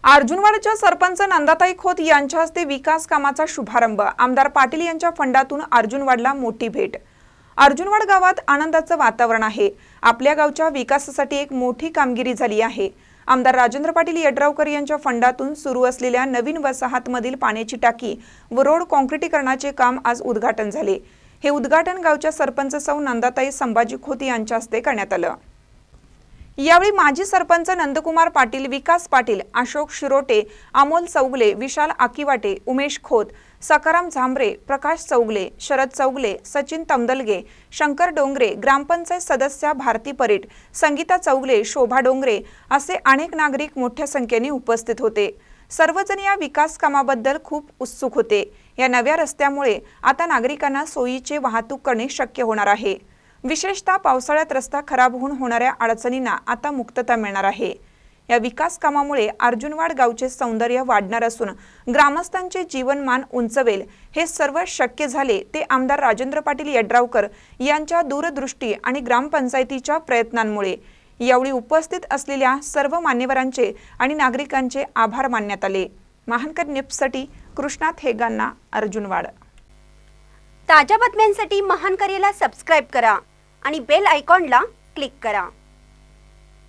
अर्जुनवाडच्या सरपंच नंदाताई खोत यांच्या हस्ते विकास कामाचा शुभारंभ। आमदार पाटील यांच्या फंडातून अर्जुनवाडला मोठी भेट। अर्जुनवाड गावात आनंदाचं वातावरण आहे। आपल्या गावच्या विकासासाठी एक मोठी कामगिरी झाली आहे। आमदार राजेंद्र पाटील यड्रावकर यांच्या फंडातून सुरू असलेल्या नवीन वसाहतमधील पाण्याची टाकी व रोड काँक्रिटीकरणाचे काम आज उद्घाटन झाले। हे उद्घाटन गावच्या सरपंच सौ नंदाताई संभाजी खोत यांच्या हस्ते करण्यात आलं। यावेळी माजी सरपंच नंदकुमार पाटील, विकास पाटील, अशोक शिरोटे, अमोल चौगले, विशाल आकिवाटे, उमेश खोत, सकाराम झांबरे, प्रकाश चौगले, शरद चौगले, सचिन तमदलगे, शंकर डोंगरे, ग्रामपंचायत सदस्या भारती परेट, संगीता चौगले, शोभा डोंगरे असे अनेक नागरिक मोठ्या संख्येने उपस्थित होते। सर्वजण या विकास कामाबद्दल खूप उत्सुक होते। या नव्या रस्त्यामुळे आता नागरिकांना सोयीचे वाहतूक करणे शक्य होणार आहे। विशेषतः पावसाळ्यात रस्ता खराब होऊन होणाऱ्या अडचणींना आता मुक्तता मिळणार आहे। या विकास कामामुळे अर्जुनवाड गावचे सौंदर्य वाढणार असून ग्रामस्थांचे जीवनमान उंचवेल। हे सर्व शक्य झाले ते आमदार राजेंद्र पाटील यड्रावकर यांच्या दूरदृष्टी आणि ग्रामपंचायतीच्या प्रयत्नांमुळे। यावेळी उपस्थित असलेल्या सर्व मान्यवरांचे आणि नागरिकांचे आभार मानण्यात आले। महानकर न्यूजसाठी कृष्णात हेगांना, अर्जुनवाड। ताज्या बातम्यांसाठी महानकरेला सबस्क्राइब करा आणि बेल आयकॉनला क्लिक करा।